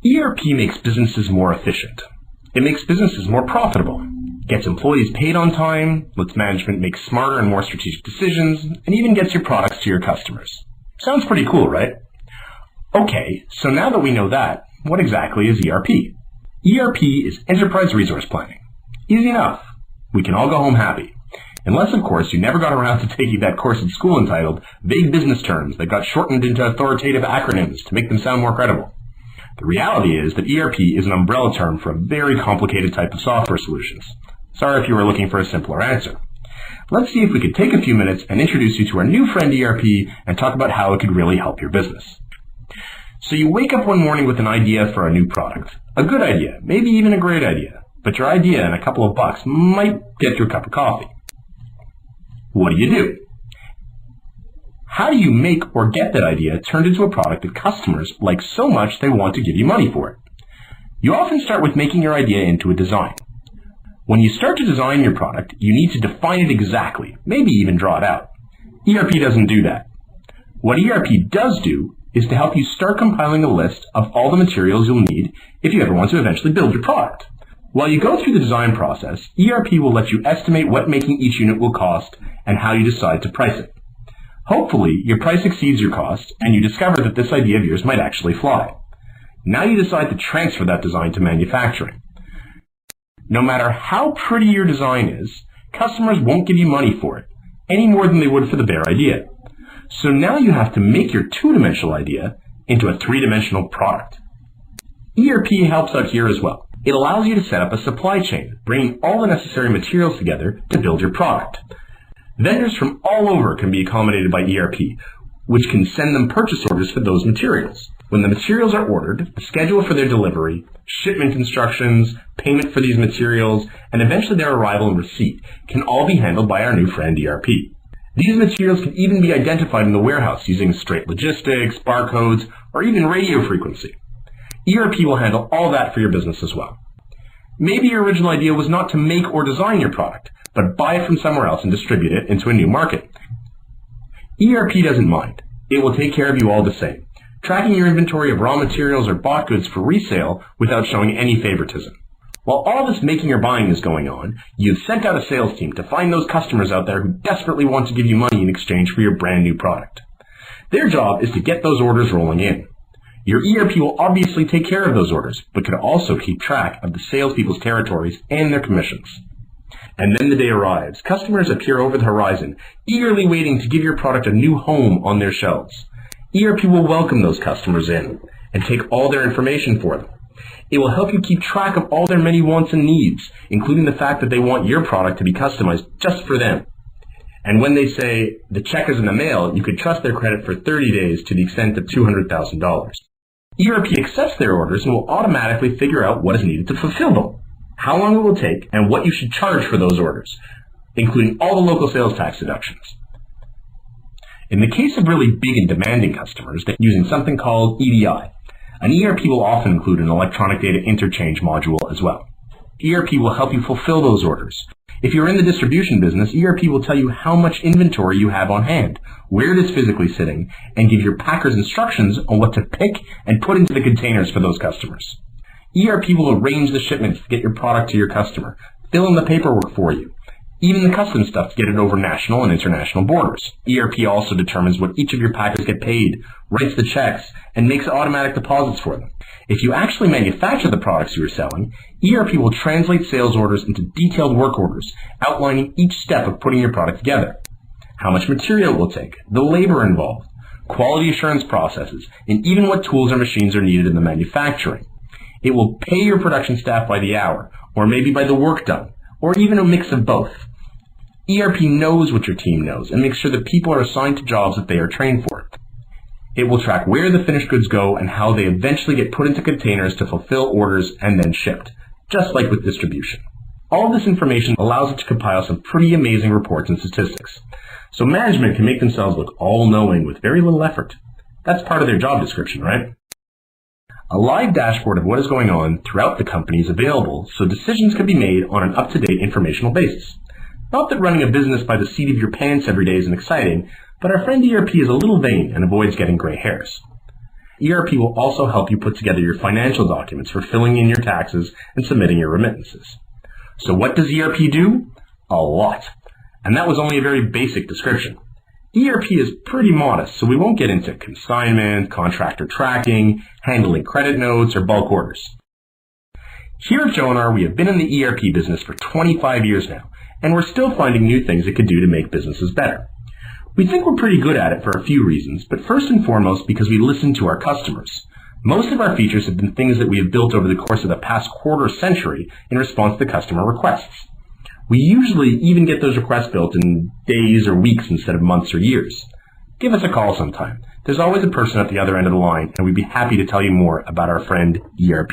ERP makes businesses more efficient. It makes businesses more profitable, gets employees paid on time, lets management make smarter and more strategic decisions, and even gets your products to your customers. Sounds pretty cool, right? Okay, so now that we know that, what exactly is ERP? ERP is Enterprise Resource Planning. Easy enough. We can all go home happy. Unless, of course, you never got around to taking that course in school entitled Vague Business Terms that got shortened into authoritative acronyms to make them sound more credible. The reality is that ERP is an umbrella term for a very complicated type of software solutions. Sorry if you were looking for a simpler answer. Let's see if we could take a few minutes and introduce you to our new friend ERP and talk about how it could really help your business. So you wake up one morning with an idea for a new product. A good idea, maybe even a great idea. But your idea and a couple of bucks might get you a cup of coffee. What do? How do you make or get that idea turned into a product that customers like so much they want to give you money for it? You often start with making your idea into a design. When you start to design your product, you need to define it exactly, maybe even draw it out. ERP doesn't do that. What ERP does do is to help you start compiling a list of all the materials you'll need if you ever want to eventually build your product. While you go through the design process, ERP will let you estimate what making each unit will cost and how you decide to price it. Hopefully, your price exceeds your cost, and you discover that this idea of yours might actually fly. Now you decide to transfer that design to manufacturing. No matter how pretty your design is, customers won't give you money for it, any more than they would for the bare idea. So now you have to make your two-dimensional idea into a three-dimensional product. ERP helps out here as well. It allows you to set up a supply chain, bringing all the necessary materials together to build your product. Vendors from all over can be accommodated by ERP, which can send them purchase orders for those materials. When the materials are ordered, the schedule for their delivery, shipment instructions, payment for these materials, and eventually their arrival and receipt can all be handled by our new friend ERP. These materials can even be identified in the warehouse using straight logistics, barcodes, or even radio frequency. ERP will handle all that for your business as well. Maybe your original idea was not to make or design your product, but buy it from somewhere else and distribute it into a new market. ERP doesn't mind. It will take care of you all the same, tracking your inventory of raw materials or bought goods for resale without showing any favoritism. While all this making or buying is going on, you've sent out a sales team to find those customers out there who desperately want to give you money in exchange for your brand new product. Their job is to get those orders rolling in. Your ERP will obviously take care of those orders, but can also keep track of the salespeople's territories and their commissions. And then the day arrives. Customers appear over the horizon, eagerly waiting to give your product a new home on their shelves. ERP will welcome those customers in and take all their information for them. It will help you keep track of all their many wants and needs, including the fact that they want your product to be customized just for them. And when they say the check is in the mail, you could trust their credit for 30 days to the extent of $200,000. ERP accepts their orders and will automatically figure out what is needed to fulfill them, how long it will take, and what you should charge for those orders, including all the local sales tax deductions. In the case of really big and demanding customers, they're using something called EDI. An ERP will often include an electronic data interchange module as well. ERP will help you fulfill those orders. If you're in the distribution business, ERP will tell you how much inventory you have on hand, where it is physically sitting, and give your packers instructions on what to pick and put into the containers for those customers. ERP will arrange the shipments to get your product to your customer, fill in the paperwork for you, even the custom stuff to get it over national and international borders. ERP also determines what each of your packers get paid, writes the checks, and makes automatic deposits for them. If you actually manufacture the products you are selling, ERP will translate sales orders into detailed work orders, outlining each step of putting your product together. How much material it will take, the labor involved, quality assurance processes, and even what tools or machines are needed in the manufacturing. It will pay your production staff by the hour, or maybe by the work done, or even a mix of both. ERP knows what your team knows and makes sure that people are assigned to jobs that they are trained for. It will track where the finished goods go and how they eventually get put into containers to fulfill orders and then shipped, just like with distribution. All of this information allows it to compile some pretty amazing reports and statistics, so management can make themselves look all-knowing with very little effort. That's part of their job description, right? A live dashboard of what is going on throughout the company is available so decisions can be made on an up-to-date informational basis. Not that running a business by the seat of your pants every day isn't exciting, but our friend ERP is a little vain and avoids getting gray hairs. ERP will also help you put together your financial documents for filling in your taxes and submitting your remittances. So what does ERP do? A lot. And that was only a very basic description. ERP is pretty modest, so we won't get into consignment, contractor tracking, handling credit notes, or bulk orders. Here at Jonar, we have been in the ERP business for 25 years now, and we're still finding new things it could do to make businesses better. We think we're pretty good at it for a few reasons, but first and foremost because we listen to our customers. Most of our features have been things that we have built over the course of the past quarter century in response to customer requests. We usually even get those requests built in days or weeks instead of months or years. Give us a call sometime. There's always a person at the other end of the line, and we'd be happy to tell you more about our friend ERP.